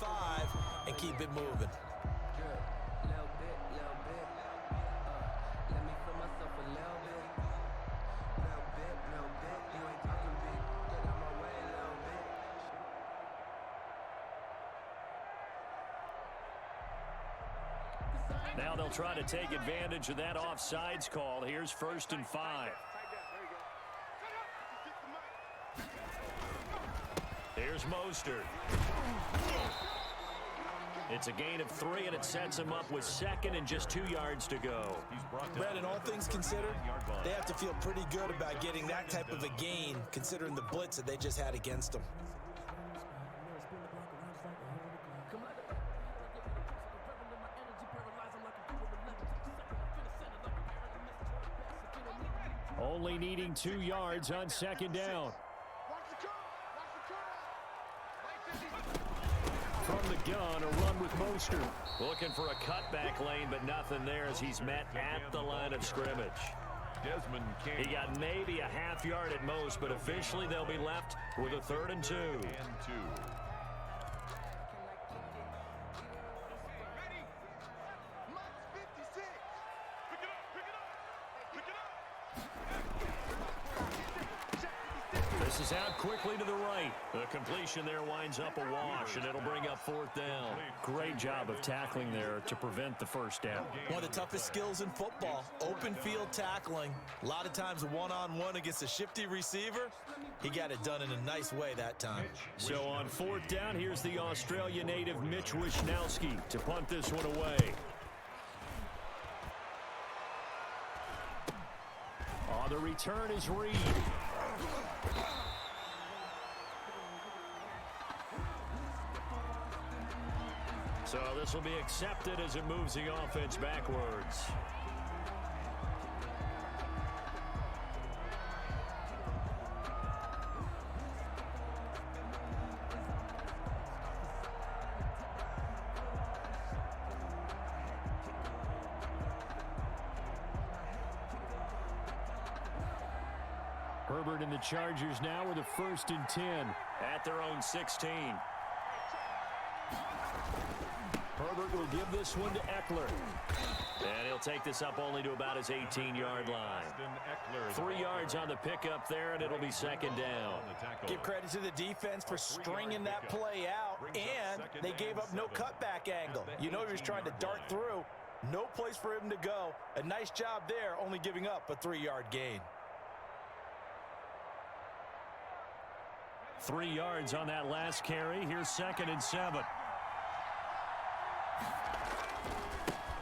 5 and keep it moving. Now they'll try to take advantage of that offsides call. Here's 1st and 5. Here's Mostert. It's a gain of 3, and it sets him up with 2nd and just 2 yards to go. Brandon, all things considered, they have to feel pretty good about getting that type of a gain, considering the blitz that they just had against them. Only needing 2 yards on 2nd down. From the gun, a run with Mostert. Looking for a cutback lane, but nothing there as he's met at the line of scrimmage. He got maybe a half yard at most, but officially they'll be left with a 3rd and 2. This is out quickly to the right. The completion there winds up a wash, and it'll bring up 4th down. Great job of tackling there to prevent the 1st down. One of the toughest skills in football, open field tackling. A lot of times one-on-one against a shifty receiver. He got it done in a nice way that time. So on 4th down, here's the Australia native Mitch Wishnowsky to punt this one away. On the return is Reed. So this will be accepted as it moves the offense backwards. Herbert and the Chargers now with a 1st and 10 at their own 16. Herbert will give this one to Eckler. And he'll take this up only to about his 18-yard line. 3 yards on the pickup there, and it'll be 2nd down. Give credit to the defense for stringing that play out, and they gave up no cutback angle. You know he was trying to dart through. No place for him to go. A nice job there, only giving up a 3-yard gain. 3 yards on that last carry. Here's 2nd and 7.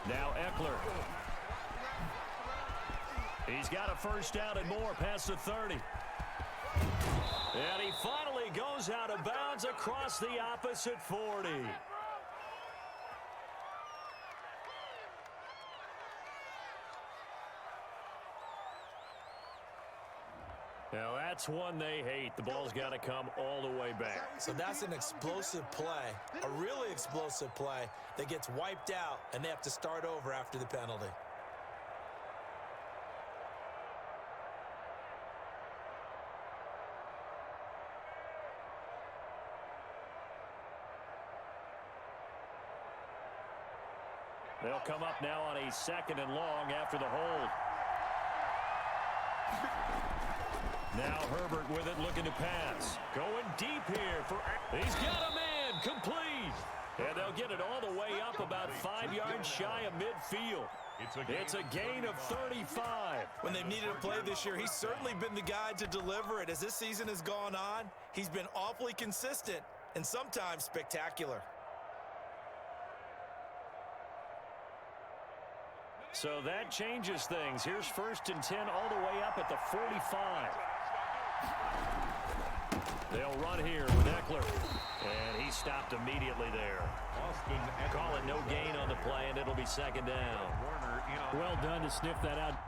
Now Eckler. He's got a 1st down and more past the 30. And he finally goes out of bounds across the opposite 40. Now that's one they hate. The ball's got to come all the way back. So that's an explosive play, a really explosive play that gets wiped out, and they have to start over after the penalty. They'll come up now on a 2nd and long after the hold. Now Herbert with it, looking to pass. Going deep here for... He's got a man, complete. And they'll get it all the way up about 5 yards shy of midfield. It's a gain of 35. When they've needed a play this year, he's certainly been the guy to deliver it. As this season has gone on, he's been awfully consistent and sometimes spectacular. So that changes things. Here's 1st and 10 all the way up at the 45. They'll run here with Eckler. And he stopped immediately there. Call it no gain on the play, and it'll be 2nd down. Well done to sniff that out.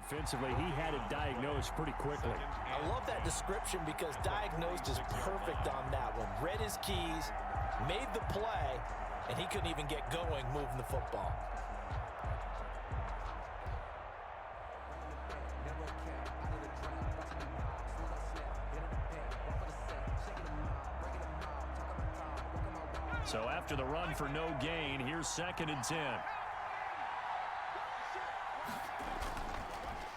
Defensively, he had it diagnosed pretty quickly. I love that description because diagnosed is perfect on that one. Read his keys, made the play, and he couldn't even get going moving the football. So after the run for no gain, here's 2nd and 10.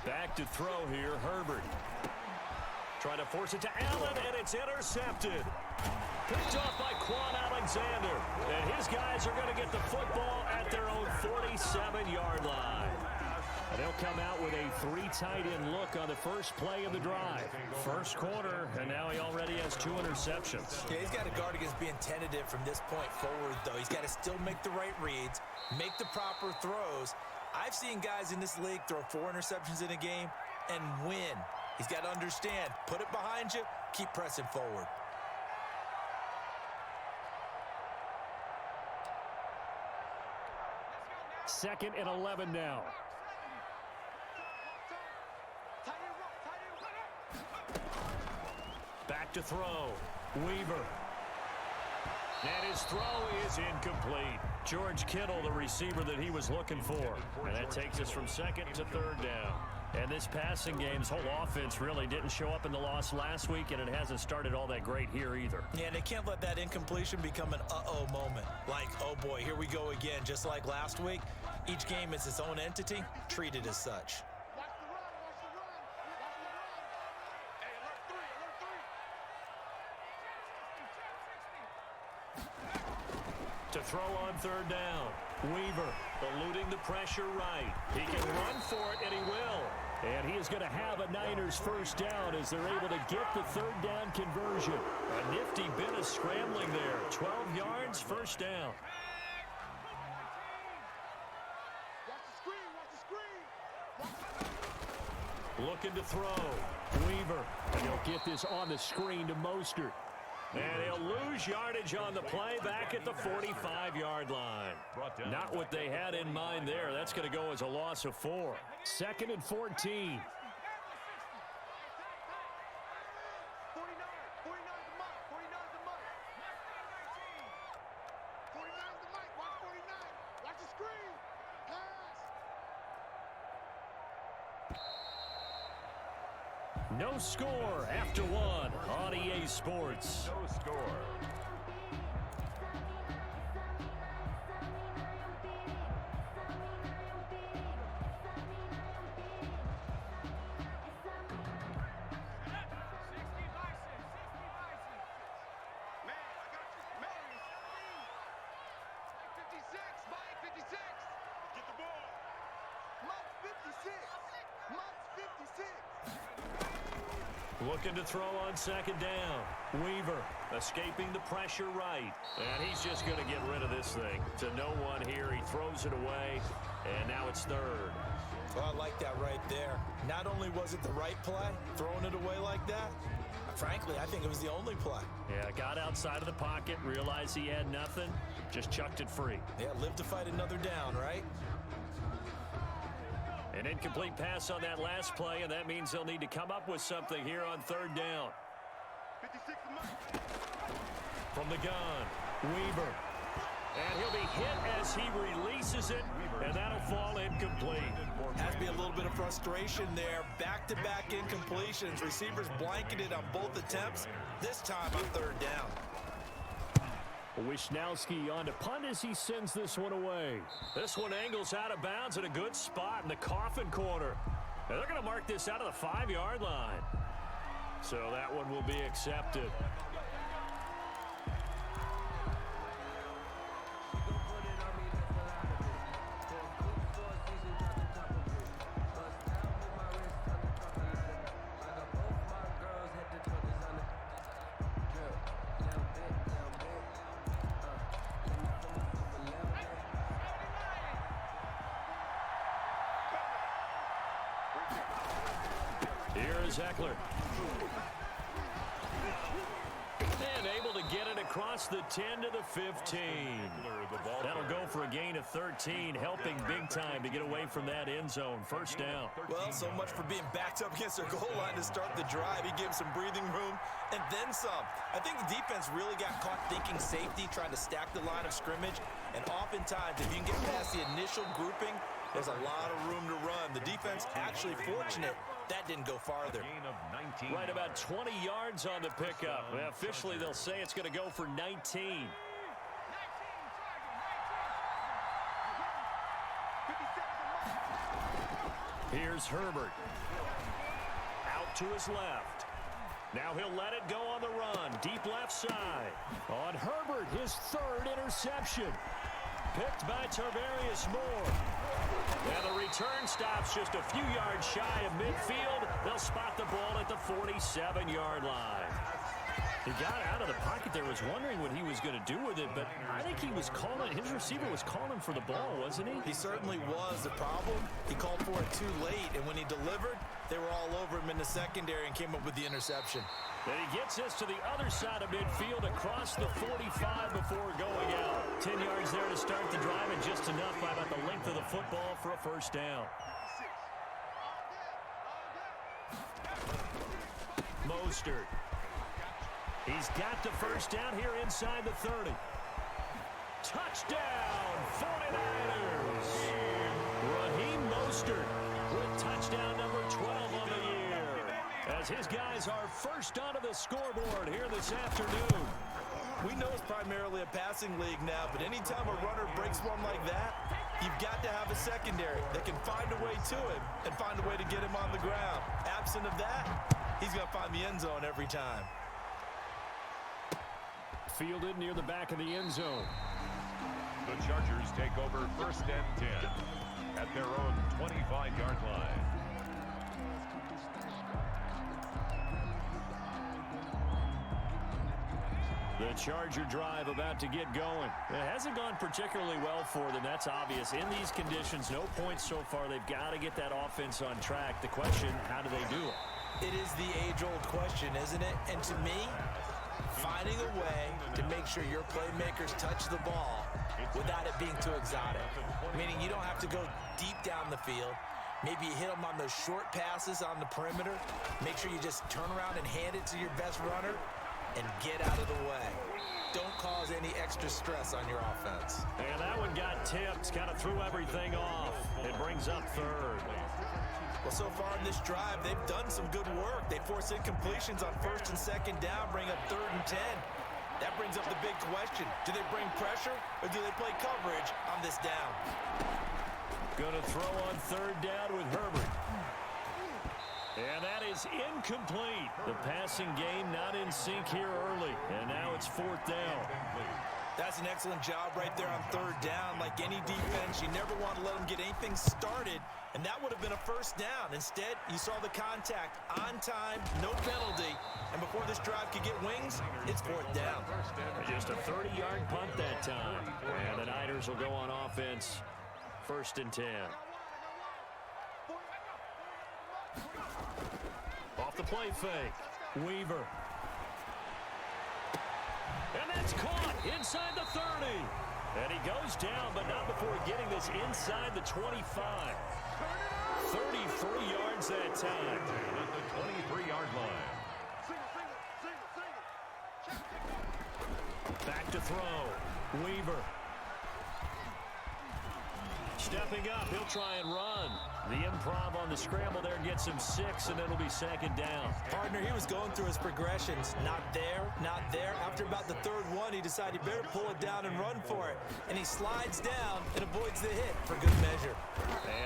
Back to throw here, Herbert. Trying to force it to Allen, and it's intercepted. Picked off by Quan Alexander. And his guys are going to get the football at their own 47-yard line. And they'll come out with a 3 tight end look on the first play of the drive. First quarter, and now he already has 2 interceptions. Yeah, he's got to guard against being tentative from this point forward, though. He's got to still make the right reads, make the proper throws. I've seen guys in this league throw 4 interceptions in a game and win. He's got to understand, put it behind you, keep pressing forward. Second and 11 now. Back to throw. Weaver. And his throw is incomplete. George Kittle, the receiver that he was looking for. And that takes us from 2nd to 3rd down. And this passing game's whole offense really didn't show up in the loss last week, and it hasn't started all that great here either. Yeah, and they can't let that incompletion become an uh-oh moment. Like, oh boy, here we go again. Just like last week, each game is its own entity, treated as such. To throw on 3rd down. Weaver eluding the pressure right. He can run for it, and he will. And he is going to have a Niners first down as they're able to get the 3rd down conversion. A nifty bit of scrambling there. 12 yards, first down. Looking to throw. Weaver. And he'll get this on the screen to Mostert. And he'll lose yardage on the play back at the 45-yard line. Not what they had in mind there. That's going to go as a loss of 4. 2nd and 14. No score after 1 on EA Sports. No score. Looking to throw on 2nd down. Weaver escaping the pressure right. And he's just going to get rid of this thing. To no one here. He throws it away. And now it's 3rd. Well, I like that right there. Not only was it the right play, throwing it away like that, frankly, I think it was the only play. Yeah, got outside of the pocket, realized he had nothing, just chucked it free. Yeah, live to fight another down, right? An incomplete pass on that last play, and that means they'll need to come up with something here on 3rd down. From the gun, Weaver. And he'll be hit as he releases it, and that'll fall incomplete. Has to be a little bit of frustration there. Back-to-back incompletions. Receivers blanketed on both attempts. This time on 3rd down. Wisnowski on to punt as he sends this one away. This one angles out of bounds at a good spot in the coffin corner. And they're going to mark this out of the 5-yard line. So that one will be accepted. Here is Eckler. And able to get it across the 10 to the 15. That'll go for a gain of 13, helping big time to get away from that end zone. First down. Well, so much for being backed up against their goal line to start the drive. He gave them some breathing room and then some. I think the defense really got caught thinking safety, trying to stack the line of scrimmage. And oftentimes, if you can get past the initial grouping, there's a lot of room to run. The defense actually fortunate that didn't go farther. Right about 20 yards on the pickup. Well, officially, they'll say it's going to go for 19. Here's Herbert. Out to his left. Now he'll let it go on the run. Deep left side. On Herbert, his third interception. Picked by Tarvarius Moore. And the return stops just a few yards shy of midfield. They'll spot the ball at the 47-yard line. He got out of the pocket there, was wondering what he was going to do with it, but I think he was calling, his receiver was calling for the ball, wasn't he? He certainly was. The problem, he called for it too late, and when he delivered, they were all over him in the secondary and came up with the interception. And he gets us to the other side of midfield across the 45 before going out. 10 yards there to start the drive, and just enough by about the length of the football for a first down. Mostert. He's got the first down here inside the 30. Touchdown, 49ers. Raheem Mostert with touchdown number 12 on the year. As his guys are first onto the scoreboard here this afternoon. We know it's primarily a passing league now, but anytime a runner breaks one like that, you've got to have a secondary that can find a way to him and find a way to get him on the ground. Absent of that, he's going to find the end zone every time. Fielded near the back of the end zone. The Chargers take over 1st and 10 at their own 25-yard line. The Charger drive about to get going. It hasn't gone particularly well for them. That's obvious. In these conditions, no points so far. They've got to get that offense on track. The question, how do they do it? It is the age-old question, isn't it? And to me, finding a way to make sure your playmakers touch the ball without it being too exotic. Meaning you don't have to go deep down the field. Maybe you hit them on those short passes on the perimeter. Make sure you just turn around and hand it to your best runner and get out of the way. Don't cause any extra stress on your offense. And that one got tipped, kind of threw everything off. It brings up third. Well, so far in this drive, they've done some good work. They force incompletions on 1st and 2nd down, bring up 3rd and 10. That brings up the big question. Do they bring pressure or do they play coverage on this down? Going to throw on 3rd down with Herbert. And that is incomplete. The passing game not in sync here early. And now it's 4th down. That's an excellent job right there on 3rd down. Like any defense, you never want to let them get anything started, and that would have been a 1st down. Instead, you saw the contact on time, no penalty, and before this drive could get wings, it's 4th down. Just a 30-yard punt that time. And the Niners will go on offense, 1st and 10. Off the play fake, Weaver. And that's caught inside the 30. And he goes down, but not before getting this inside the 25. 33 yards that time. At the 23-yard line. Back to throw. Weaver. Stepping up, he'll try and run. The improv on the scramble there gets him 6, and it'll be 2nd down. Partner, he was going through his progressions. Not there, not there. After about the 3rd one, he decided he better pull it down and run for it. And he slides down and avoids the hit for good measure.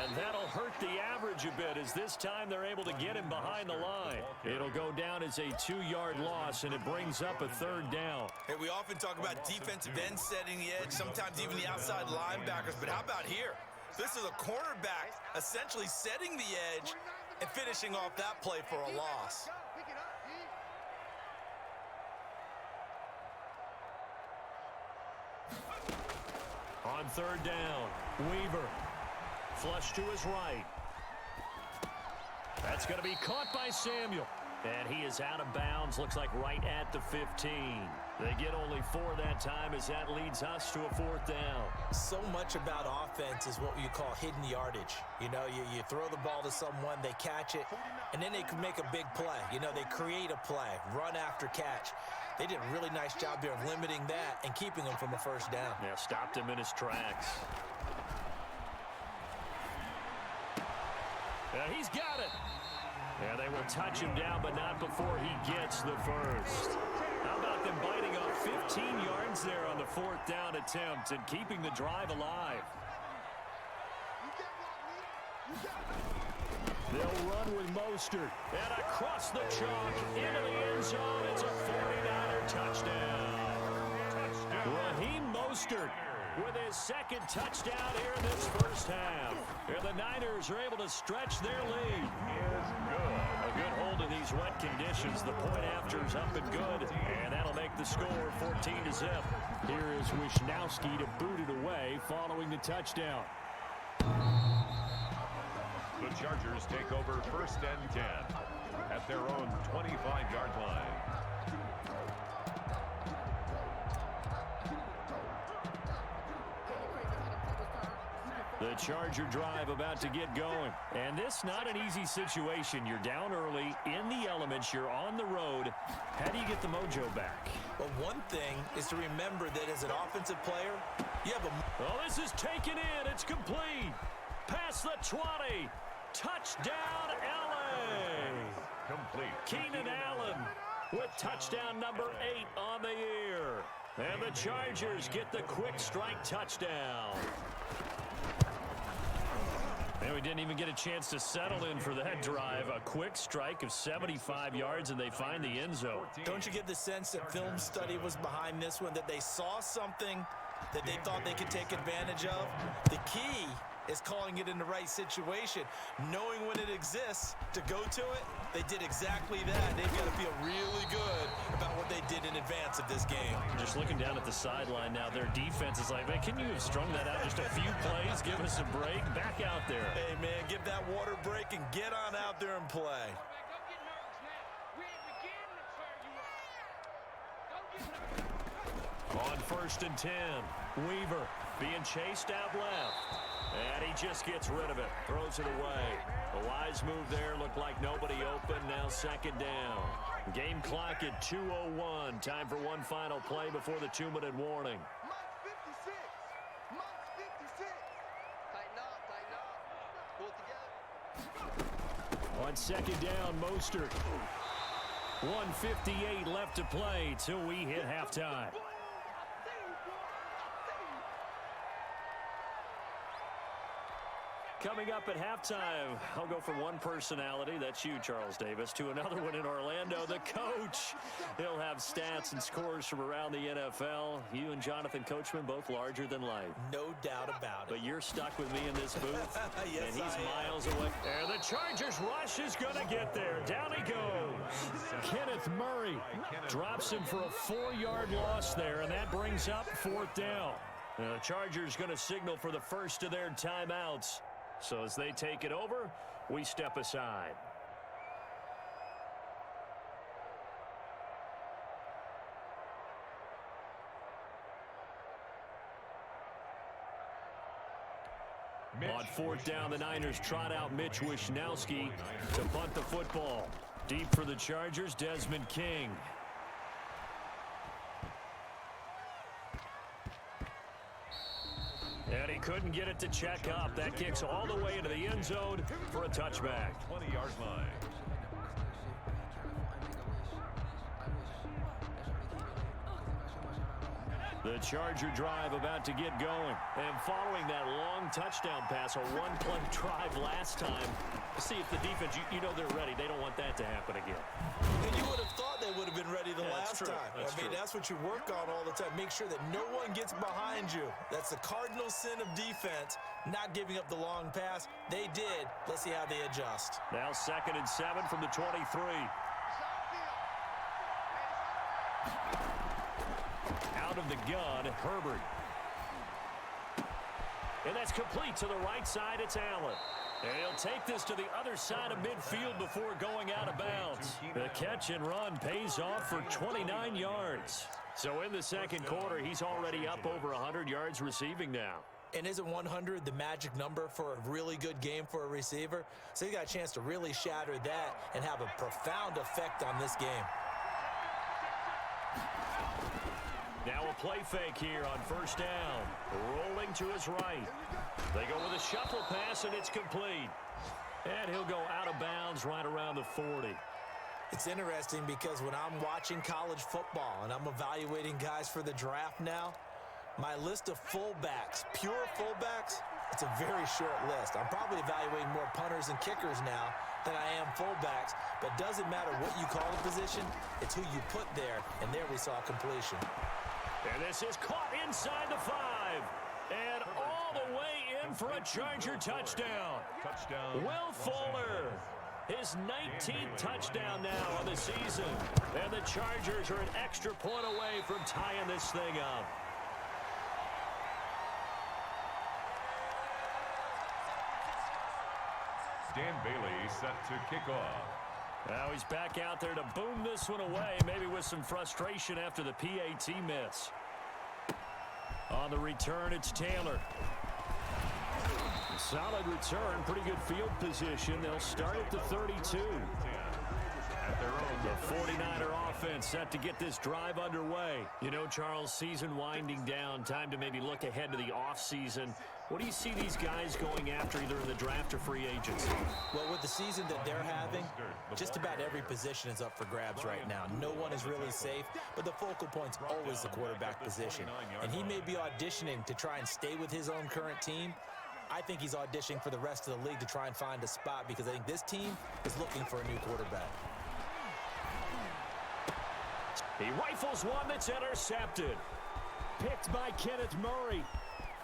And that'll hurt the average a bit, as this time they're able to get him behind the line. It'll go down as a 2-yard loss, and it brings up a 3rd down. Hey, we often talk about defensive ends setting the edge, sometimes even the outside linebackers. But how about here? This is a cornerback essentially setting the edge and finishing off that play for a loss. On 3rd down, Weaver. Flush to his right. That's going to be caught by Samuel. And he is out of bounds, looks like right at the 15. They get only 4 that time as that leads us to a 4th down. So much about offense is what you call hidden yardage. You know, you throw the ball to someone, they catch it, and then they can make a big play. You know, they create a play, run after catch. They did a really nice job there of limiting that and keeping him from a 1st down. Yeah, stopped him in his tracks. He's got it. Yeah, they will touch him down, but not before he gets the 1st. How about them biting off 15 yards there on the 4th down attempt and keeping the drive alive? They'll run with Mostert. And across the chalk into the end zone. It's a 49er touchdown. Raheem Mostert with his 2nd touchdown here in this 1st half. Here the Niners are able to stretch their lead. A good hold in these wet conditions. The point after is up and good. And that'll make the score 14-0. Here is Wisnowski to boot it away following the touchdown. The Chargers take over 1st and 10 at their own 25-yard line. The Charger drive about to get going. And this not an easy situation. You're down early, in the elements, you're on the road. How do you get the mojo back? Well, one thing is to remember that as an offensive player, you have a... Oh, this is taken in. It's complete. Past the 20. Touchdown, LA. Complete. Keenan Allen with touchdown number 8 on the year. And the Chargers get the quick strike touchdown. And we didn't even get a chance to settle in for that drive. A quick strike of 75 yards, and they find the end zone. Don't you get the sense that film study was behind this one, that they saw something that they thought they could take advantage of? The key is calling it in the right situation, knowing when it exists to go to it. They did exactly that. They've got to feel really good about what they did in advance of this game. Just looking down at the sideline now, their defense is like, man, can you have strung that out just a few plays? Give us a break. Back out there. Hey, man, give that water break and get on out there and play. On 1st and 10, Weaver being chased out left. And he just gets rid of it. Throws it away. A wise move there. Looked like nobody open. Now 2nd down. Game clock at 2:01. Time for one final play before the 2-minute warning. On 2nd down, Mostert. 1:58 left to play till we hit halftime. Coming up at halftime, I'll go from one personality, that's you, Charles Davis, to another one in Orlando, the coach. He'll have stats and scores from around the NFL. You and Jonathan Coachman, both larger than life. No doubt about it. But you're stuck with me in this booth, Yes, and he's I am. miles away. And the Chargers rush is going to get there. Down he goes. Kenneth Murray drops him for a 4-yard loss there, and that brings up 4th down. Now, the Chargers going to signal for the first of their timeouts. So as they take it over, we step aside. On 4th down, the Niners trot out Mitch Wisnowski to punt the football. Deep for the Chargers, Desmond King. And he couldn't get it to check up. That kicks all the way into the end zone for a touchback. 20-yard line. The Charger drive about to get going. And following that long touchdown pass, a one-play drive last time, to see if the defense, you know they're ready. They don't want that to happen again. And you would have thought they would have been ready the last time. That's what you work on all the time. Make sure that no one gets behind you. That's the cardinal sin of defense, not giving up the long pass. They did. Let's see how they adjust. Now 2nd and 7 from the 23. Out of the gun, Herbert. And that's complete to the right side. It's Allen. And he'll take this to the other side of midfield before going out of bounds. The catch and run pays off for 29 yards. So in the second quarter, he's already up over 100 yards receiving now. And isn't 100 the magic number for a really good game for a receiver? So he got a chance to really shatter that and have a profound effect on this game. Now a play fake here on first down. Rolling to his right. They go with a shuffle pass, and it's complete. And he'll go out of bounds right around the 40. It's interesting because when I'm watching college football and I'm evaluating guys for the draft now, my list of fullbacks, pure fullbacks, it's a very short list. I'm probably evaluating more punters and kickers now than I am fullbacks, but doesn't matter what you call the position, it's who you put there, and there we saw completion. And this is caught inside the 5. And all the way in for a Charger touchdown. Will Fuller, his 19th touchdown now on the season. And the Chargers are an extra point away from tying this thing up. Dan Bailey set to kick off. Now he's back out there to boom this one away, maybe with some frustration after the PAT miss. On the return, it's Taylor. Solid return, pretty good field position. They'll start at the 32. The 49er offense set to get this drive underway. You know, Charles, season winding down, time to maybe look ahead to the offseason. What do you see these guys going after either in the draft or free agency? Well, with the season that they're having, just about every position is up for grabs right now. No one is really safe, but the focal point's always the quarterback position. And he may be auditioning to try and stay with his own current team. I think he's auditioning for the rest of the league to try and find a spot because I think this team is looking for a new quarterback. He rifles one that's intercepted. Picked by Kenneth Murray.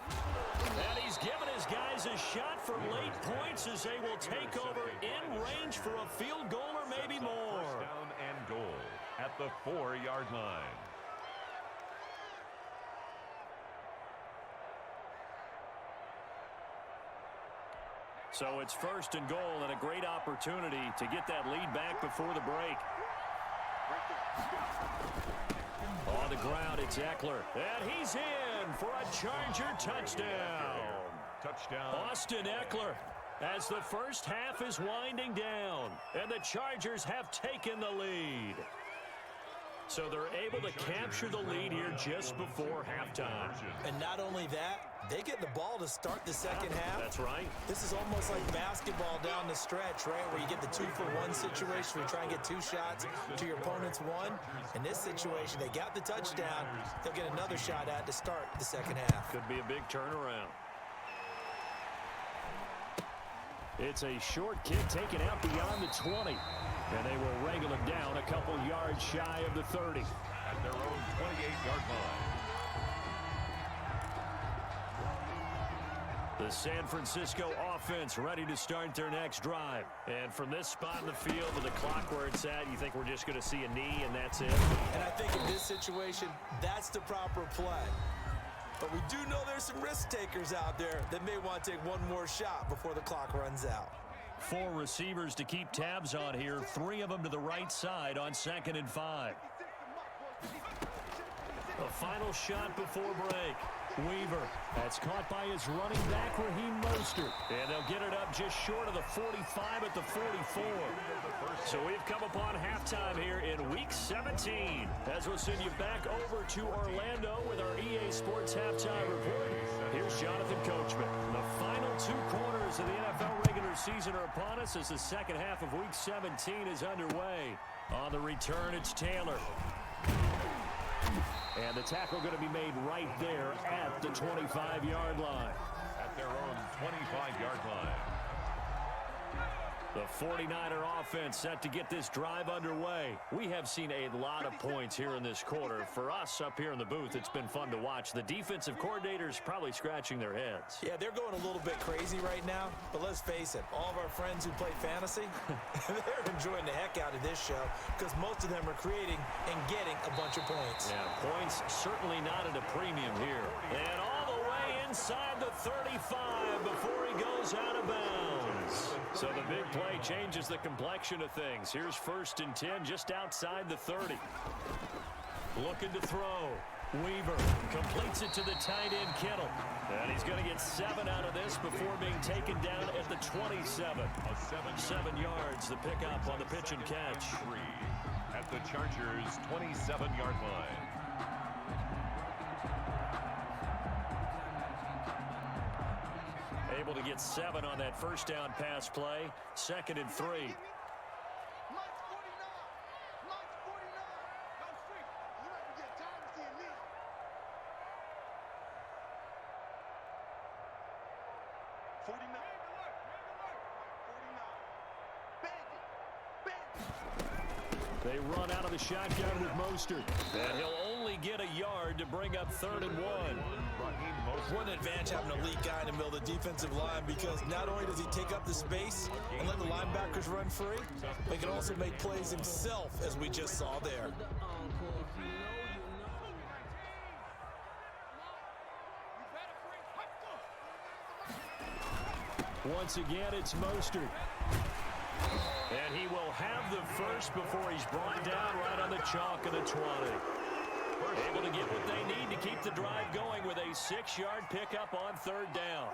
And he's given his guys a shot for late points as they will take over in range for a field goal or maybe more. First down and goal at the 4-yard line. So it's first and goal and a great opportunity to get that lead back before the break. On the ground, it's Eckler. And he's in for a Charger touchdown. Austin Eckler as the first half is winding down. And the Chargers have taken the lead. So they're able to capture the lead here just before halftime. And not only that, they get the ball to start the second half. That's right. This is almost like basketball down the stretch, right, where you get the 2-for-1 situation where you try and get 2 shots to your opponent's 1. In this situation, they got the touchdown. They'll get another shot at to start the second half. Could be a big turnaround. It's a short kick taken out beyond the 20. And they will wrangle it down a couple yards shy of the 30. At their own 28-yard line. The San Francisco offense ready to start their next drive. And from this spot in the field with the clock where it's at, you think we're just going to see a knee and that's it? And I think in this situation, that's the proper play. But we do know there's some risk takers out there that may want to take one more shot before the clock runs out. 4 receivers to keep tabs on here. 3 of them to the right side on 2nd and 5. The final shot before break. Weaver. That's caught by his running back, Raheem Mostert. And they'll get it up just short of the 45 at the 44. So we've come upon halftime here in Week 17. As we'll send you back over to Orlando with our EA Sports Halftime Report. Here's Jonathan Coachman. The final 2 quarters of the NFL regular season are upon us as the second half of Week 17 is underway. On the return, it's Taylor. And the tackle going to be made right there at the 25-yard line. At their own 25-yard line. The 49er offense set to get this drive underway. We have seen a lot of points here in this quarter. For us up here in the booth, it's been fun to watch. The defensive coordinators probably scratching their heads. Yeah, they're going a little bit crazy right now. But let's face it, all of our friends who play fantasy, they're enjoying the heck out of this show because most of them are creating and getting a bunch of points. Yeah, points certainly not at a premium here. And all the way inside the 35 before he goes out of bounds. So the big play changes the complexion of things. Here's 1st and 10 just outside the 30. Looking to throw. Weaver completes it to the tight end, Kittle. And he's going to get 7 out of this before being taken down at the 27. 7 yards, the pickup on the pitch and catch. At the Chargers' 27-yard line. Able to get 7 on that first down pass play. 2nd and 3. They run out of the shotgun with Mostert. And he'll only get a yard to bring up 3rd and 1. What an advantage having a lead guy in the middle of the defensive line, because not only does he take up the space and let the linebackers run free, but he can also make plays himself, as we just saw there. Once again, it's Mostert. And he will have the first before he's brought down right on the chalk of the 20. Able to get what they need to keep the drive going with a 6-yard pickup on 3rd down.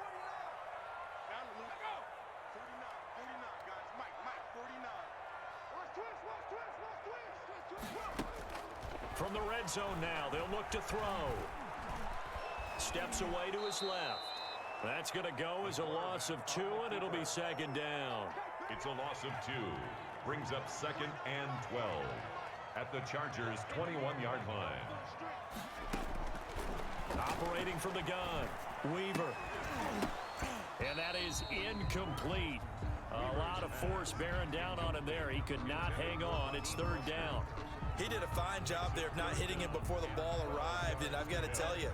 From the red zone now, they'll look to throw. Steps away to his left. That's going to go as a loss of 2, and it'll be 2nd down. It's a loss of 2. Brings up 2nd and 12. At the Chargers' 21-yard line. Operating from the gun, Weaver. And that is incomplete. A lot of force bearing down on him there. He could not hang on. It's 3rd down. He did a fine job there of not hitting him before the ball arrived, and I've got to tell you,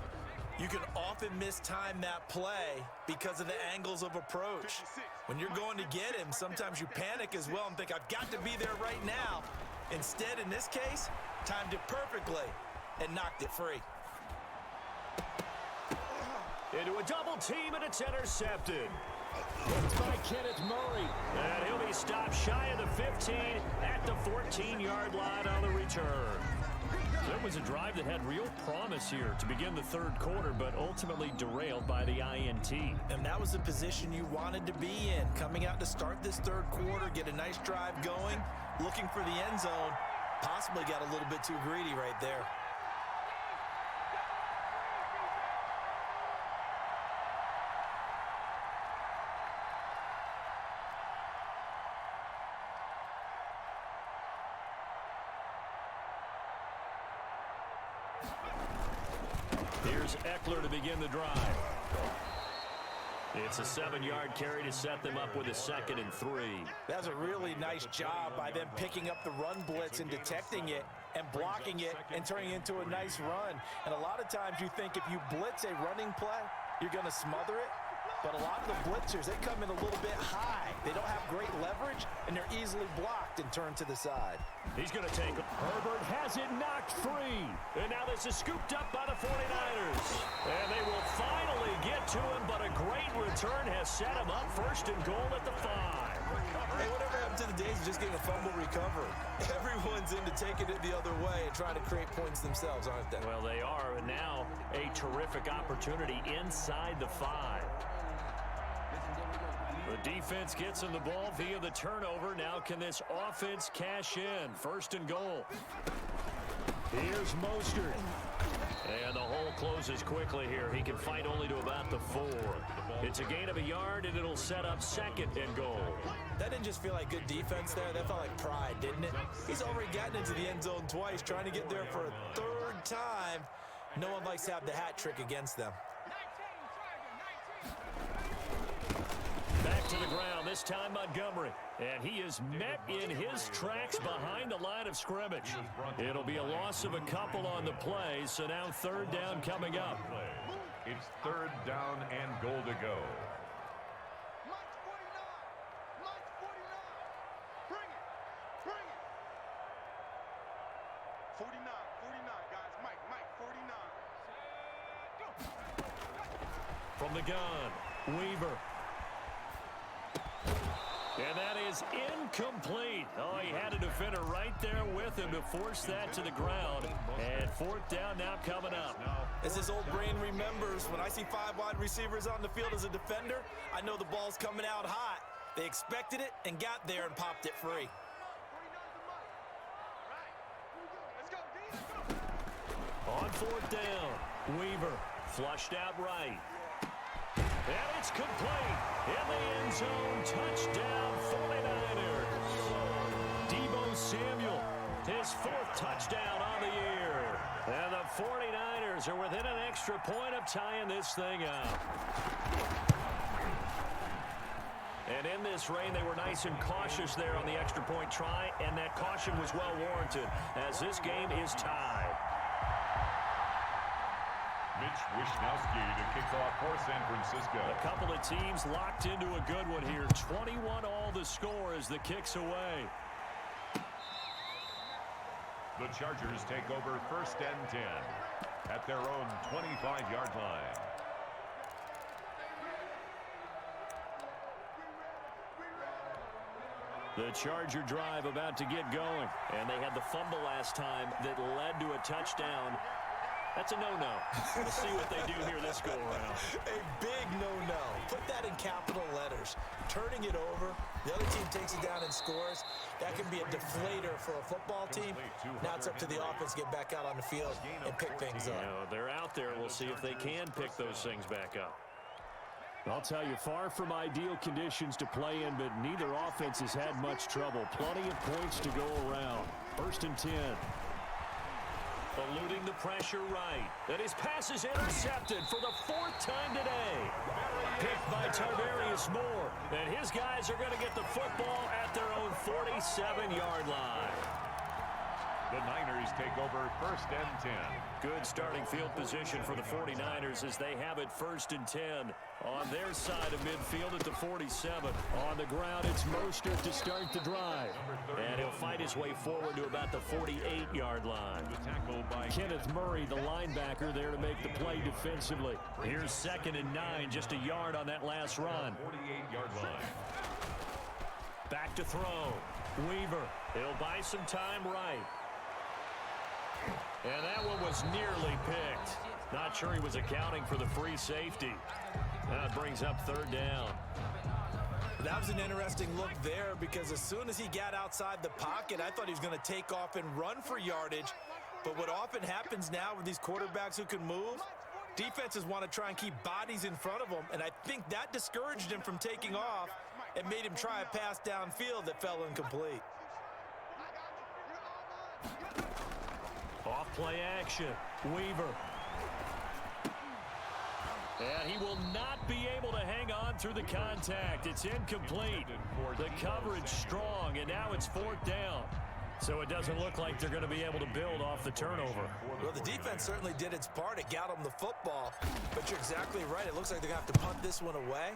you can often mistime that play because of the angles of approach. When you're going to get him, sometimes you panic as well and think, I've got to be there right now. Instead, in this case, timed it perfectly and knocked it free. Into a double team, and it's intercepted. It's by Kenneth Murray. And he'll be stopped shy of the 15 at the 14-yard line on the return. There was a drive that had real promise here to begin the 3rd quarter, but ultimately derailed by the INT. And that was the position you wanted to be in. Coming out to start this 3rd quarter, get a nice drive going, looking for the end zone. Possibly got a little bit too greedy right there. Here's Eckler to begin the drive. It's a 7-yard carry to set them up with a 2nd and 3. That's a really nice job by them picking up the run blitz and detecting it and blocking it and turning it into a nice run. And a lot of times you think if you blitz a running play, you're going to smother it. But a lot of the blitzers, they come in a little bit high. They don't have great leverage, and they're easily blocked and turned to the side. He's going to take it. Herbert has it knocked free. And now this is scooped up by the 49ers. And they will finally get to him, but a great return has set him up 1st and goal at the 5. Hey, whatever happened to the days of just getting a fumble recovery? Everyone's into taking it the other way and trying to create points themselves, aren't they? Well, they are, and now a terrific opportunity inside the 5. The defense gets him the ball via the turnover. Now can this offense cash in? 1st and goal. Here's Mostert. And the hole closes quickly here. He can fight only to about the 4. It's a gain of a yard, and it'll set up 2nd and goal. That didn't just feel like good defense there. That felt like pride, didn't it? He's already gotten into the end zone twice, trying to get there for a 3rd time. No one likes to have the hat trick against them. Back to the ground, this time Montgomery. And he is met in his tracks behind the line of scrimmage. It'll be a loss of a couple on the play, so now 3rd down coming up. It's 3rd down and goal to go. From the gun, Weaver. And that is incomplete. Oh, he had a defender right there with him to force that to the ground. And fourth down now coming up. As his old brain remembers, when I see 5 wide receivers on the field as a defender, I know the ball's coming out hot. They expected it and got there and popped it free. On fourth down, Weaver flushed out right. And it's complete. In the end zone, touchdown 49ers. Deebo Samuel, his 4th touchdown on the year. And the 49ers are within an extra point of tying this thing up. And in this rain, they were nice and cautious there on the extra point try, and that caution was well warranted as this game is tied. Mitch Wishnowsky to kick off for San Francisco. A couple of teams locked into a good one here. 21 all the score as the kick's away. The Chargers take over 1st and 10 at their own 25-yard line. The Charger drive about to get going. And they had the fumble last time that led to a touchdown. That's a no-no. We'll see what they do here this go-around. A big no-no. Put that in capital letters. Turning it over, the other team takes it down and scores. That can be a deflator for a football team. Now it's up to the offense to get back out on the field and pick things up. You know, they're out there. We'll see if they can pick those things back up. I'll tell you, far from ideal conditions to play in, but neither offense has had much trouble. Plenty of points to go around. 1st and 10. Eluding the pressure right. And his pass is intercepted for the 4th time today. Picked by Tarvarius Moore. And his guys are going to get the football at their own 47-yard line. The Niners take over 1st and 10. Good starting field position for the 49ers as they have it 1st and 10 on their side of midfield at the 47. On the ground, it's Mostert to start the drive. And he'll fight his way forward to about the 48-yard line. Kenneth Murray, the linebacker, there to make the play defensively. Here's 2nd and 9, just a yard on that last run. 48-yard line. Back to throw. Weaver, he'll buy some time right. And that one was nearly picked. Not sure he was accounting for the free safety. That brings up 3rd down. That was an interesting look there because as soon as he got outside the pocket, I thought he was going to take off and run for yardage. But what often happens now with these quarterbacks who can move, defenses want to try and keep bodies in front of them, and I think that discouraged him from taking off and made him try a pass downfield that fell incomplete. Off play action. Weaver. And he will not be able to hang on through the contact. It's incomplete. The coverage strong, and now it's 4th down. So it doesn't look like they're going to be able to build off the turnover. Well, the defense certainly did its part. It got them the football. But you're exactly right. It looks like they're going to have to punt this one away.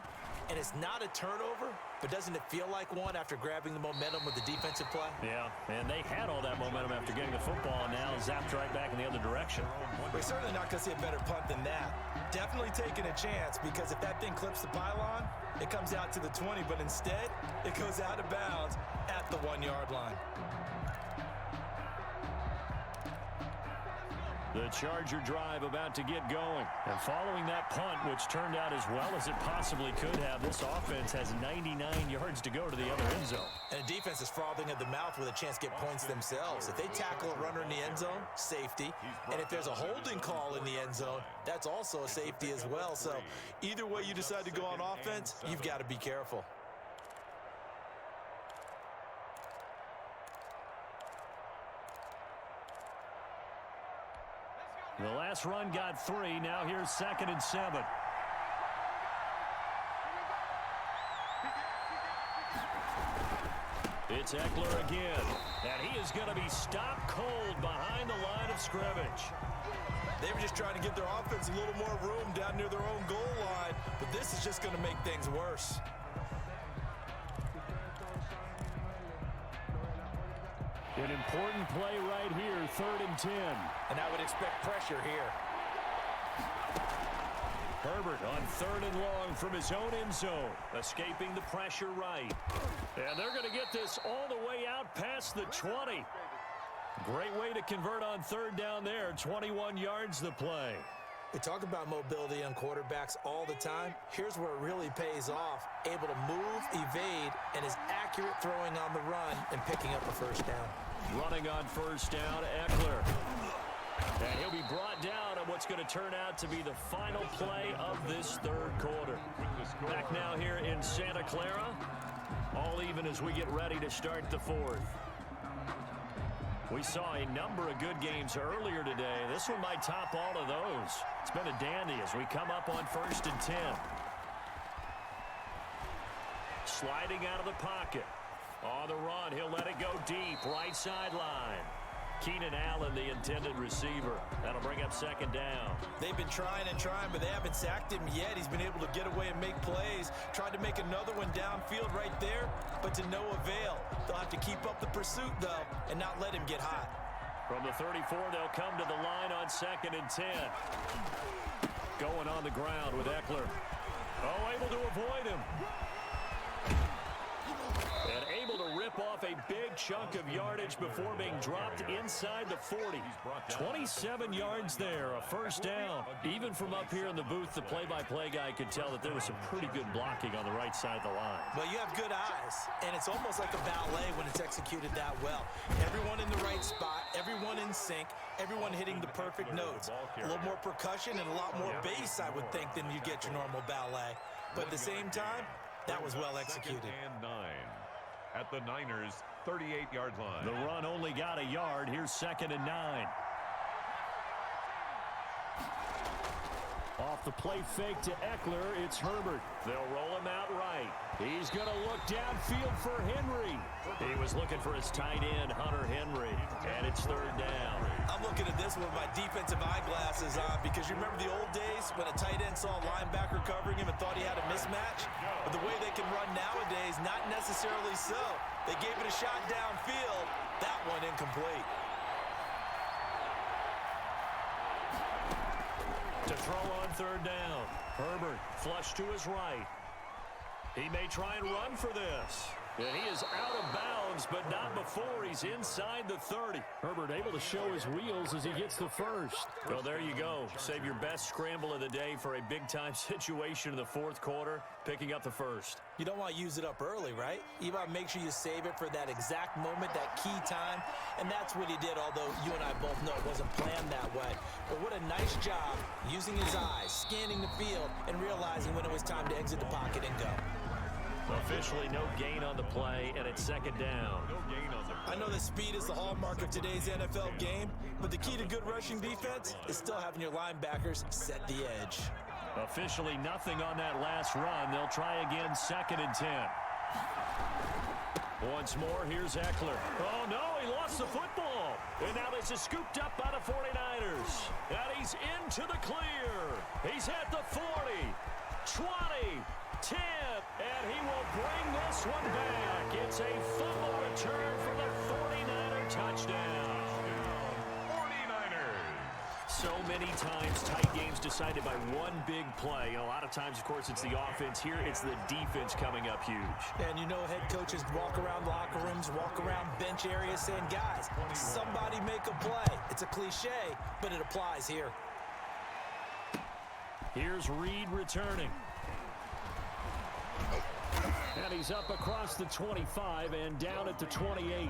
And it's not a turnover, but doesn't it feel like one after grabbing the momentum with the defensive play? Yeah, and they had all that momentum after getting the football, and now zapped right back in the other direction. We're certainly not going to see a better punt than that. Definitely taking a chance, because if that thing clips the pylon, it comes out to the 20, but instead, it goes out of bounds at the 1-yard line. The Charger drive about to get going. And following that punt, which turned out as well as it possibly could have, this offense has 99 yards to go to the other end zone. And the defense is frothing at the mouth with a chance to get points themselves. If they tackle a runner in the end zone, safety. And if there's a holding call in the end zone, that's also a safety as well. So either way you decide to go on offense, you've got to be careful. The last run got 3. Now here's 2nd and 7. It's Eckler again. And he is going to be stopped cold behind the line of scrimmage. They were just trying to give their offense a little more room down near their own goal line. But this is just going to make things worse. An important play right here, 3rd and 10. And I would expect pressure here. Herbert on 3rd and long from his own end zone, escaping the pressure right. And they're going to get this all the way out past the 20. Great way to convert on 3rd down there. 21 yards the play. We talk about mobility on quarterbacks all the time. Here's where it really pays off. Able to move, evade, and is accurate throwing on the run and picking up a first down. Running on 1st down, Eckler. And he'll be brought down on what's going to turn out to be the final play of this 3rd quarter. Back now here in Santa Clara. All even as we get ready to start the 4th. We saw a number of good games earlier today. This one might top all of those. It's been a dandy as we come up on 1st and 10. Sliding out of the pocket. On the run, he'll let it go deep. Right sideline. Keenan Allen, the intended receiver. That'll bring up 2nd down. They've been trying and trying, but they haven't sacked him yet. He's been able to get away and make plays. Tried to make another one downfield right there, but to no avail. They'll have to keep up the pursuit, though, and not let him get hot. From the 34, they'll come to the line on 2nd and 10. Going on the ground with Eckler. Oh, able to avoid him. And able to rip off a big chunk of yardage before being dropped inside the 40. 27 yards there, a 1st down. Even from up here in the booth, the play-by-play guy could tell that there was some pretty good blocking on the right side of the line. Well, you have good eyes, and it's almost like a ballet when it's executed that well. Everyone in the right spot, everyone in sync, everyone hitting the perfect notes. A little more percussion and a lot more bass, I would think, than you get your normal ballet. But at the same time, that was well executed. 2nd and 9 at the Niners' 38-yard line. The run only got a yard. Here's 2nd and 9. Off the play fake to Eckler, it's Herbert. They'll roll him out right. He's going to look downfield for Henry. He was looking for his tight end, Hunter Henry, and it's 3rd down. I'm looking at this with my defensive eyeglasses on because you remember the old days when a tight end saw a linebacker covering him and thought he had a mismatch? But the way they can run nowadays, not necessarily so. They gave it a shot downfield. That one incomplete. To throw on 3rd down. Herbert flush to his right. He may try and run for this. And he is out of bounds, but not before he's inside the 30. Herbert able to show his wheels as he gets the 1st. Well, there you go. Save your best scramble of the day for a big-time situation in the 4th quarter, picking up the 1st. You don't want to use it up early, right? You want to make sure you save it for that exact moment, that key time. And that's what he did, although you and I both know it wasn't planned that way. But what a nice job using his eyes, scanning the field, and realizing when it was time to exit the pocket and go. Officially no gain on the play, and it's 2nd down. I know that speed is the hallmark of today's NFL game, but the key to good rushing defense is still having your linebackers set the edge. Officially nothing on that last run. They'll try again, 2nd and 10. Once more, here's Eckler. Oh, no, he lost the football. And now this is scooped up by the 49ers. And he's into the clear. He's at the 40, 20, 10, and he will bring this one back. It's a fumble return for the 49er touchdown. 49ers. So many times, tight games decided by one big play. A lot of times, of course, it's the offense. Here, it's the defense coming up huge. And you know head coaches walk around locker rooms, walk around bench areas saying, guys, somebody make a play. It's a cliche, but it applies here. Here's Reed returning. And he's up across the 25 and down at the 28. Return.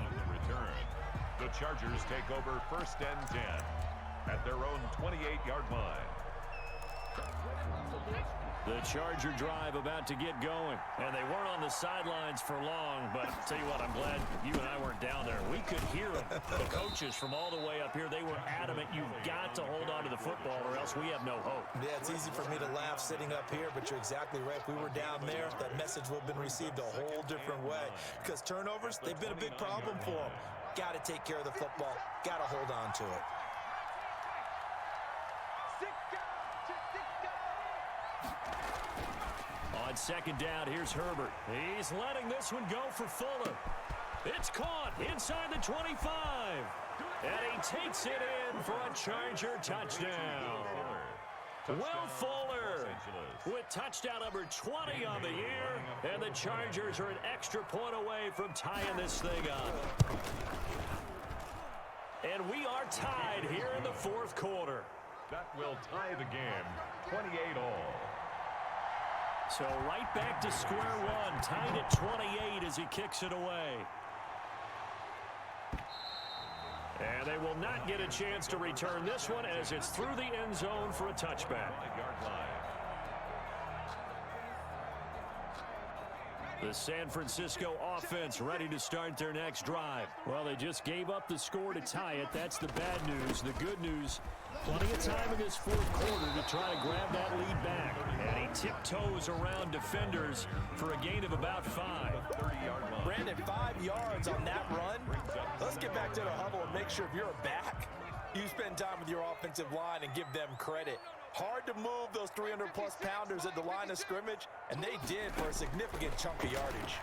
The Chargers take over 1st and 10 at their own 28-yard line. The Charger drive about to get going. And they weren't on the sidelines for long, but I'll tell you what, I'm glad you and I weren't down there. We could hear them. The coaches from all the way up here, they were adamant, you've got to hold on to the football or else we have no hope. Yeah, it's easy for me to laugh sitting up here, but you're exactly right. If we were down there, that message would have been received a whole different way. Because turnovers, they've been a big problem for them. Got to take care of the football. Got to hold on to it. On 2nd down, here's Herbert. He's letting this one go for Fuller. It's caught inside the 25. And he takes it in for a Charger touchdown. Will Fuller with touchdown number 20 on the year, and the Chargers are an extra point away from tying this thing up. And we are tied here in the fourth quarter. That will tie the game, 28-all. So right back to square one, tied at 28 as he kicks it away. And they will not get a chance to return this one as it's through the end zone for a touchback. 5-yard line. The San Francisco offense ready to start their next drive. Well, they just gave up the score to tie it. That's the bad news. The good news, plenty of time in this fourth quarter to try to grab that lead back. And he tiptoes around defenders for a gain of about 5. 30-yard line. Brandon, 5 yards on that run. Let's get back to the huddle and make sure if you're a back, you spend time with your offensive line and give them credit. Hard to move those 300-plus pounders at the line of scrimmage, and they did for a significant chunk of yardage.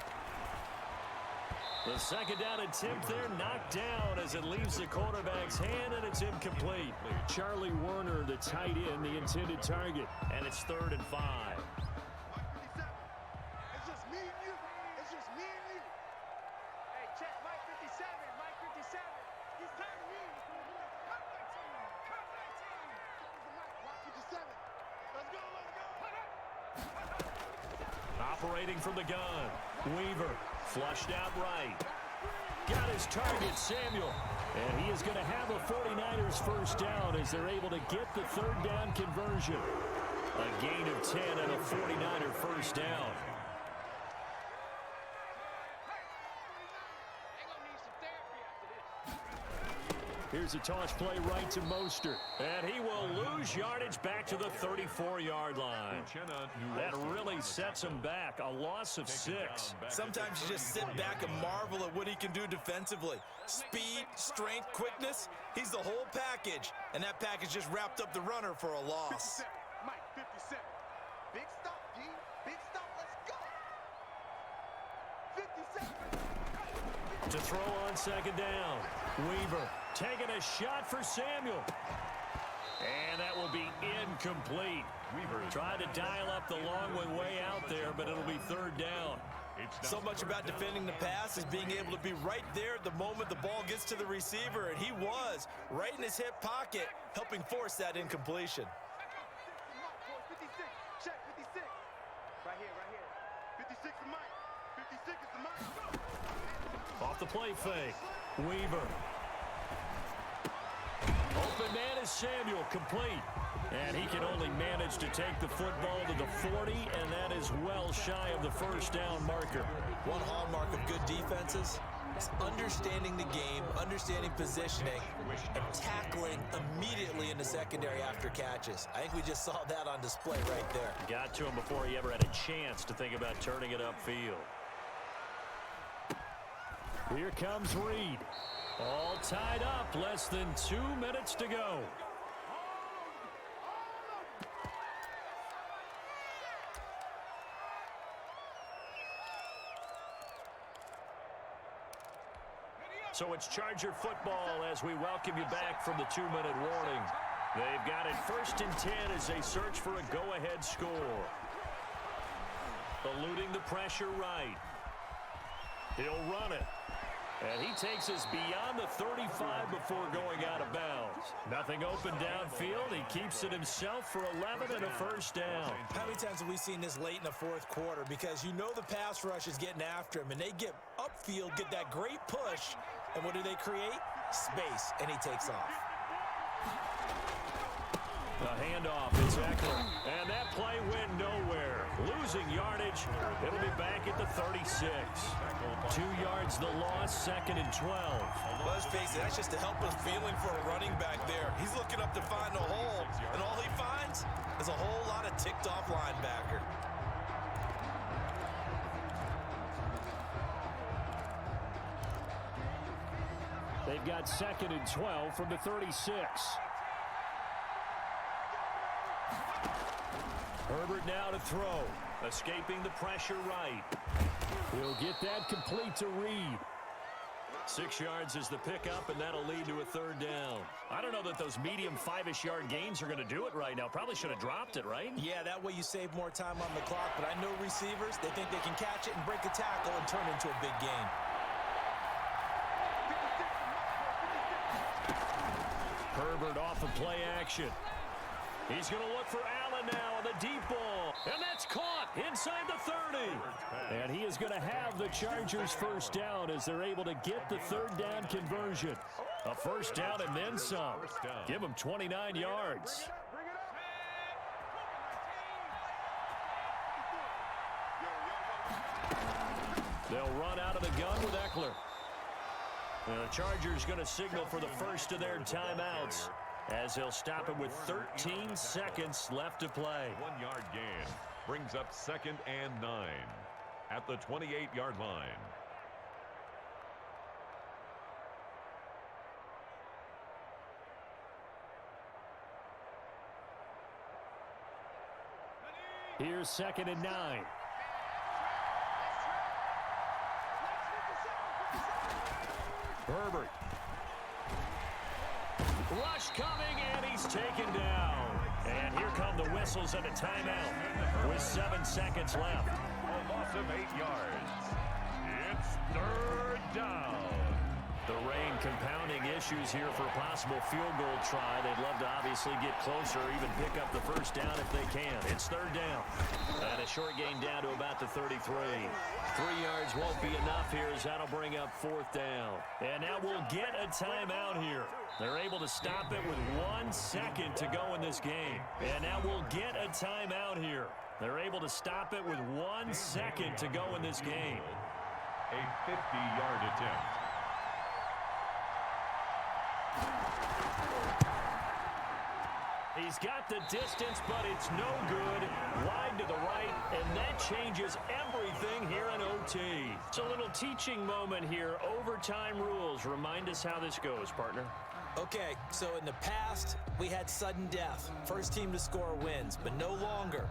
The second down attempt there knocked down as it leaves the quarterback's hand, and it's incomplete. Charlie Werner, the tight end, the intended target, and it's 3rd and 5. It's just me and you. It's just me and you. Hey, check Mike 57. Mike 57. He's tired of me. Cut 19. Cut 19. Mike 57. Let's go. Operating from the gun, Weaver flushed out right. Got his target, Samuel. And he is going to have a 49ers first down as they're able to get the third down conversion. A gain of 10 and a 49er first down. Here's a toss play right to Mostert. And he will lose yardage back to the 34-yard line. That really sets him back. A loss of 6. Sometimes you just sit back and marvel at what he can do defensively. Speed, strength, quickness, he's the whole package. And that package just wrapped up the runner for a loss. 57. Mike 57. Big stop, G. Big stop. Let's go. 57. To throw on second down, Weaver taking a shot for Samuel. And that will be incomplete. Weaver tried to dial up the long way out there, but it'll be third down. So much about defending the pass is being able to be right there at the moment the ball gets to the receiver, and he was right in his hip pocket, helping force that incompletion. 56. Check 56. Right here. 56 is Mike. 56 is the Mike. Off the play fake, Weaver. Open man is Samuel, complete. And he can only manage to take the football to the 40, and that is well shy of the first down marker. One hallmark of good defenses is understanding the game, understanding positioning, and tackling immediately in the secondary after catches. I think we just saw that on display right there. Got to him before he ever had a chance to think about turning it upfield. Here comes Reed. All tied up, less than 2 minutes to go. So it's Charger football as we welcome you back from the 2-minute warning. They've got it 1st and 10 as they search for a go-ahead score. Eluding the pressure right. He'll run it. And he takes us beyond the 35 before going out of bounds. Nothing open downfield. He keeps it himself for 11 and a first down. How many times have we seen this late in the fourth quarter? Because you know the pass rush is getting after him, and they get upfield, get that great push, and what do they create? Space, and he takes off. The handoff, it's Eckler. And that play went nowhere. Losing yardage. It'll be back at the 36. 2 yards the loss, 2nd and 12. Well, let's face it, that's just a helpless feeling for a running back there. He's looking up to find a hole, and all he finds is a whole lot of ticked-off linebacker. They've got 2nd and 12 from the 36. Herbert now to throw. Escaping the pressure right. He'll get that complete to Reed. 6 yards is the pickup, and that'll lead to a third down. I don't know that those medium 5-ish yard gains are going to do it right now. Probably should have dropped it, right? Yeah, that way you save more time on the clock. But I know receivers, they think they can catch it and break a tackle and turn it into a big gain. Herbert off of play action. He's going to look for Allen now on the deep ball. And that's caught inside the 30. And he is going to have the Chargers first down as they're able to get the third down conversion. A first down and then some. Give them 29 yards. They'll run out of the gun with Eckler. And the Chargers going to signal for the first of their timeouts as they'll stop it with 13 seconds left to play. 1 yard gain brings up 2nd and 9 at the 28-yard line. Here's 2nd and 9. Herbert. Rush coming, and he's taken down. And here come the whistles and a timeout with 7 seconds left. A loss of 8 yards. It's third down. The rain compounding issues here for a possible field goal try. They'd love to obviously get closer or even pick up the first down if they can. It's third down. And a short gain down to about the 33. 3 yards won't be enough here as that'll bring up 4th down. And now we'll get a timeout here. They're able to stop it with 1 second to go in this game. And now we'll get a timeout here. They're able to stop it with 1 second to go in this game. A 50-yard attempt. He's got the distance, but it's no good. Wide to the right, and that changes everything here in OT. It's a little teaching moment here. Overtime rules. Remind us how this goes, partner. Okay, so in the past, we had sudden death. First team to score wins, but no longer.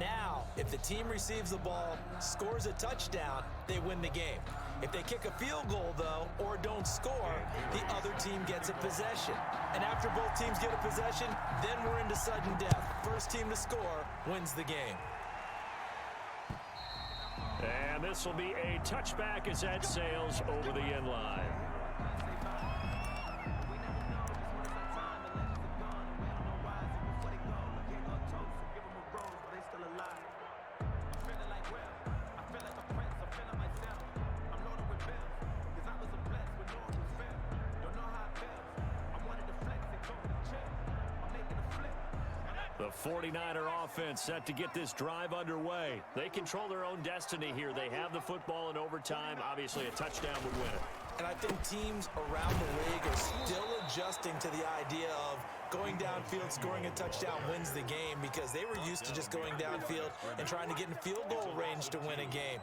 Now, if the team receives the ball, scores a touchdown, they win the game. If they kick a field goal, though, or don't score, the other team gets a possession. And after both teams get a possession, then we're into sudden death. First team to score wins the game. And this will be a touchback as that sails over the end line. The 49er offense set to get this drive underway. They control their own destiny here. They have the football in overtime. Obviously, a touchdown would win it. And I think teams around the league are still adjusting to the idea of going downfield, scoring a touchdown wins the game, because they were used to just going downfield and trying to get in field goal range to win a game.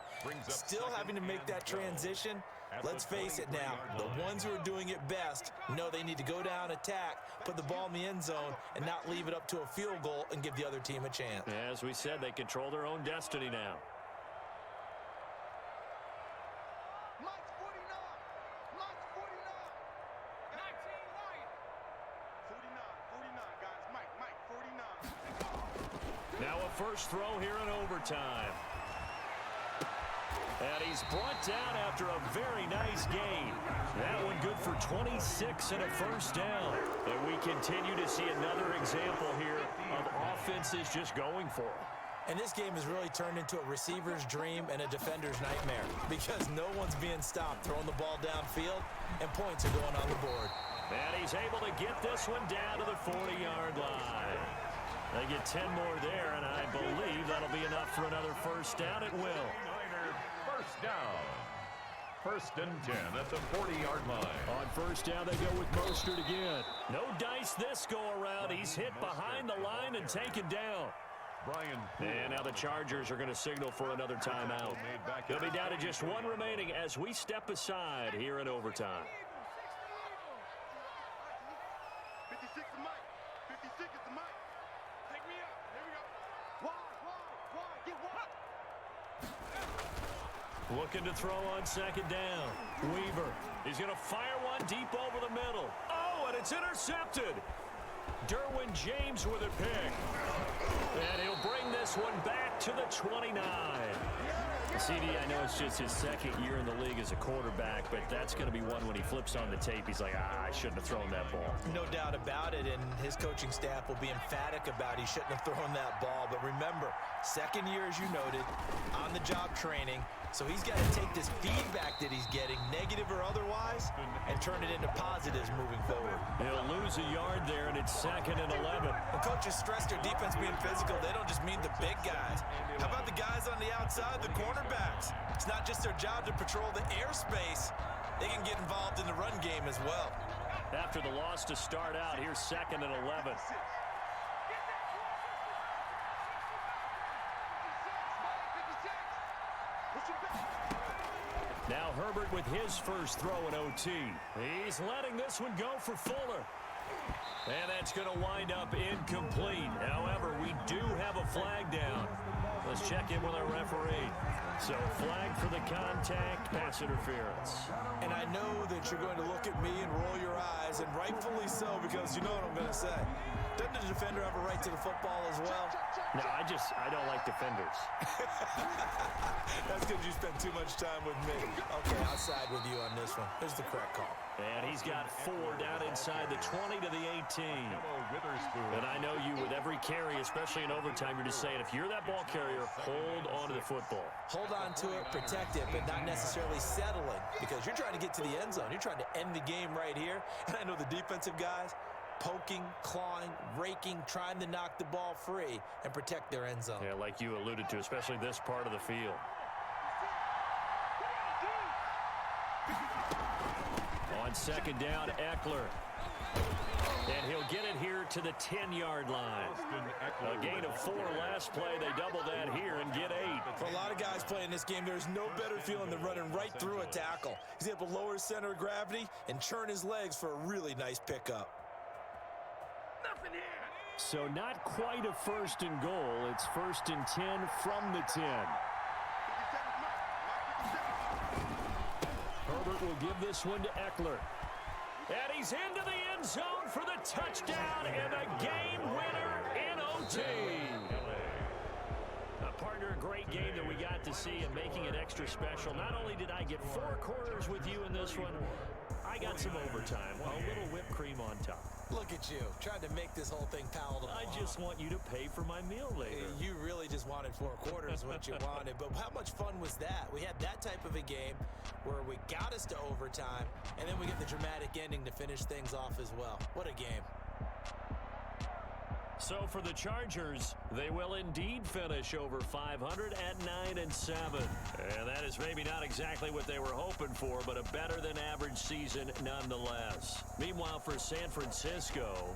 Still having to make that transition. Let's face it now, the ones who are doing it best know they need to go down, attack, put the ball in the end zone, and not leave it up to a field goal and give the other team a chance. As we said, they control their own destiny now. Mike's 49. Mike's 49. 19 Lion. 49, guys. Mike, 49. Now a first throw here in overtime. And he's brought down after a very nice gain. That one good for 26 and a first down. And we continue to see another example here of offenses just going for it. And this game has really turned into a receiver's dream and a defender's nightmare, because no one's being stopped throwing the ball downfield, and points are going on the board. And he's able to get this one down to the 40-yard line. They get 10 more there, and I believe that'll be enough for another first down. It will. First down. 1st and 10 at the 40-yard line. On first down, they go with Mostert again. No dice this go-around. He's hit behind the line and taken down. And now the Chargers are going to signal for another timeout. They'll be down to just one remaining as we step aside here in overtime. 56 is Mike. 56 is the Mike. Take me up. Here we go. Wide. Get wide. Looking to throw on second down. Weaver. He's going to fire one deep over the middle. Oh, and it's intercepted. Derwin James with a pick. And he'll bring this one back to the 29. CD, I know it's just his second year in the league as a quarterback, but that's going to be one when he flips on the tape. He's like, I shouldn't have thrown that ball. No doubt about it, and his coaching staff will be emphatic about he shouldn't have thrown that ball. But remember, second year, as you noted, on-the-job training. So he's got to take this feedback that he's getting, negative or otherwise, and turn it into positives moving forward. He'll lose a yard there, and it's 2nd and 11. When coaches stress their defense being physical, they don't just mean the big guys. How about the guys on the outside, the cornerbacks? It's not just their job to patrol the airspace. They can get involved in the run game as well. After the loss to start out, here's 2nd and 11. Now Herbert with his first throw in OT. He's letting this one go for Fuller. And that's going to wind up incomplete. However, we do have a flag down. Let's check in with our referee. So, flag for the contact, pass interference. And I know that you're going to look at me and roll your eyes, and rightfully so, because you know what I'm going to say. Doesn't the defender have a right to the football as well? No, I don't like defenders. That's because you spend too much time with me. Okay, I'll side with you on this one. Here's the correct call. And he's got 4 down inside the 20 to the 18. And I know you, with every carry, especially in overtime, you're just saying, if you're that ball carrier, hold on to the football. Hold on to it, protect it, but not necessarily settling, because you're trying to get to the end zone. You're trying to end the game right here. And I know the defensive guys, poking, clawing, raking, trying to knock the ball free and protect their end zone. Yeah, like you alluded to, especially this part of the field. On second down, Eckler. And he'll get it here to the 10-yard line. A gain of 4 last play. They double that here and get 8. For a lot of guys playing this game, there's no better feeling than running right through a tackle. He's able to lower his center of gravity and churn his legs for a really nice pickup. So not quite a 1st and goal. It's 1st and 10 from the 10. Herbert will give this one to Eckler. And he's into the end zone for the touchdown and a game winner in OT. Partner, a great game that we got to see and making it extra special. Not only did I get 4 quarters with you in this one, I got some overtime, a little whipped cream on top. Look at you, trying to make this whole thing palatable. I just want you to pay for my meal later. You really just wanted 4 quarters, what you wanted. But how much fun was that? We had that type of a game where we got us to overtime, and then we get the dramatic ending to finish things off as well. What a game. So for the Chargers, they will indeed finish over 500 at 9-7. And that is maybe not exactly what they were hoping for, but a better than average season nonetheless. Meanwhile, for San Francisco,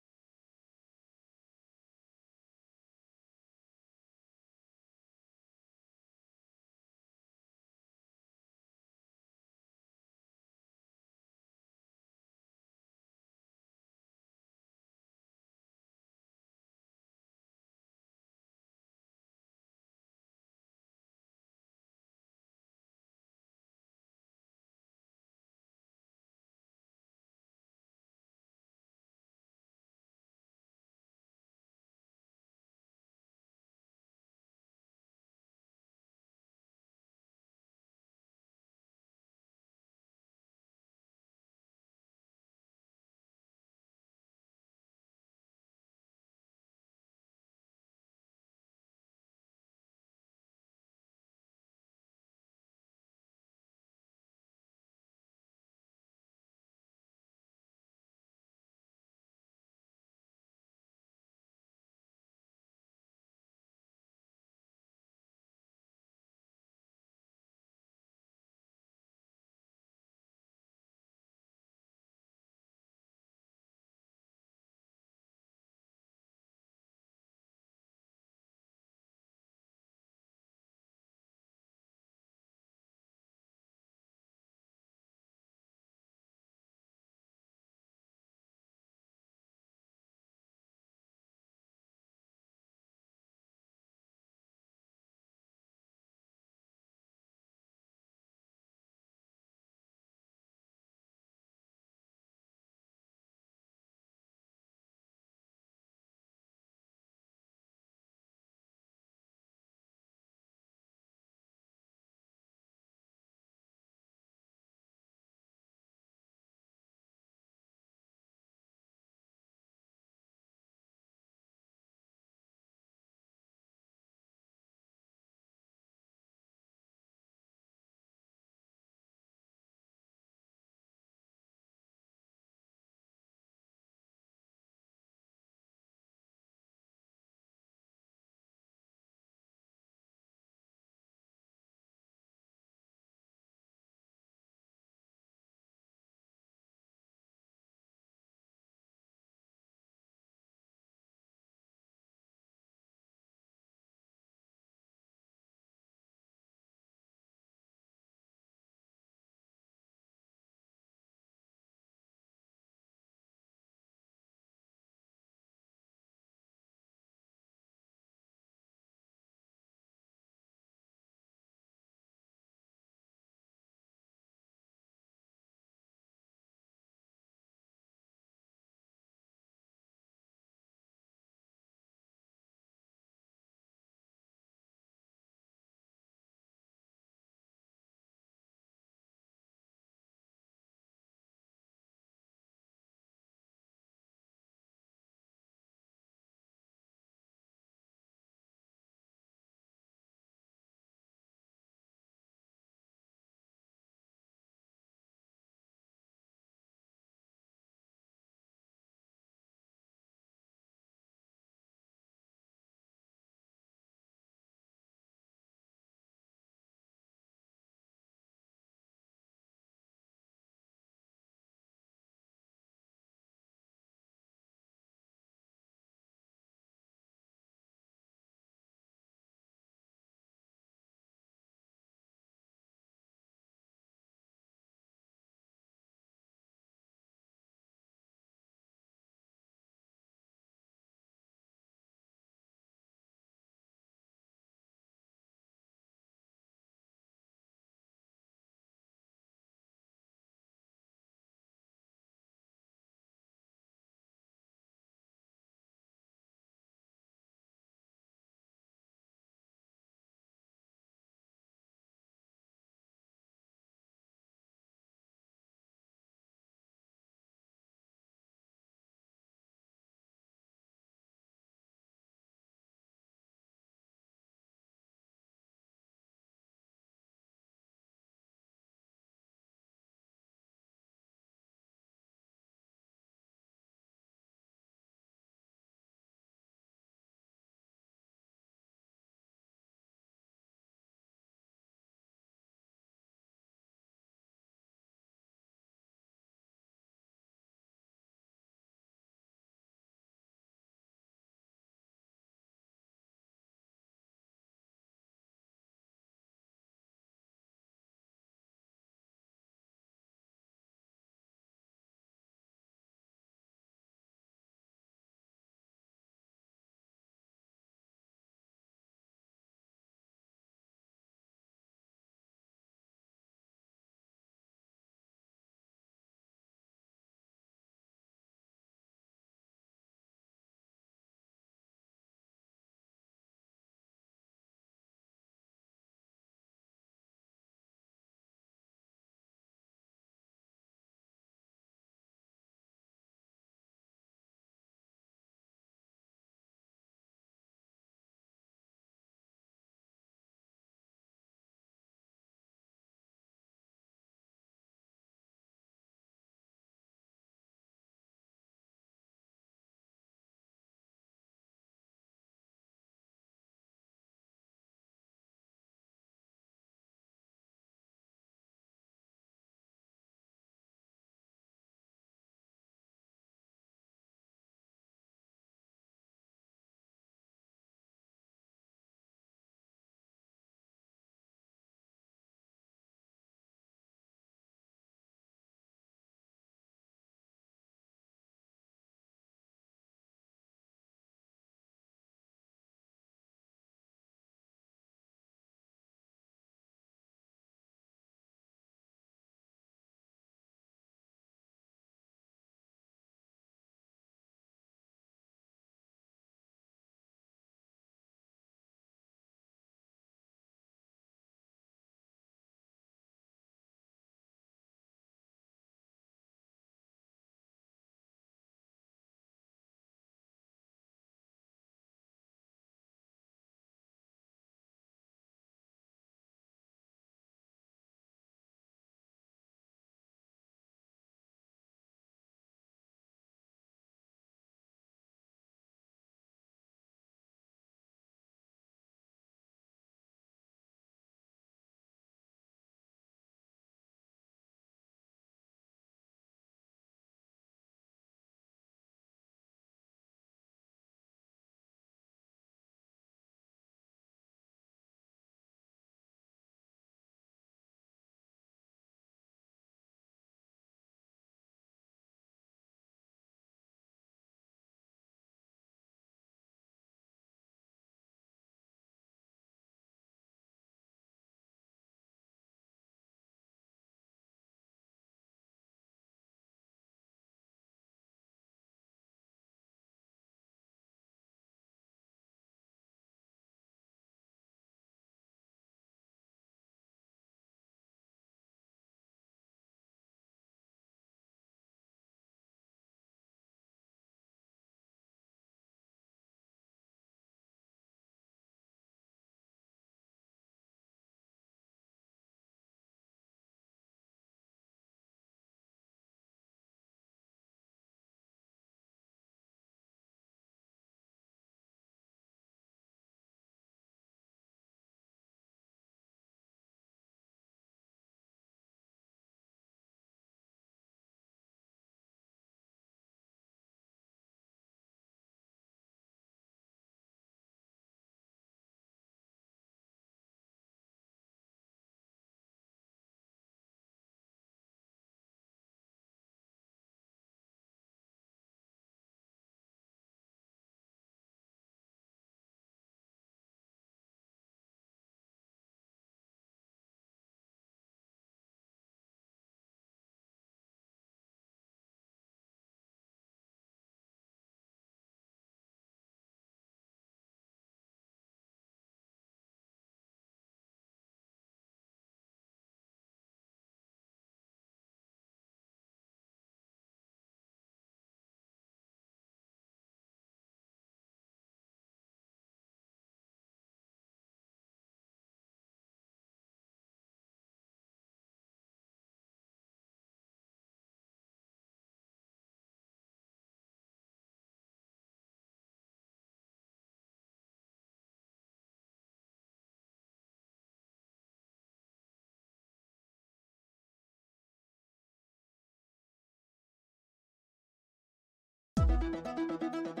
Mike.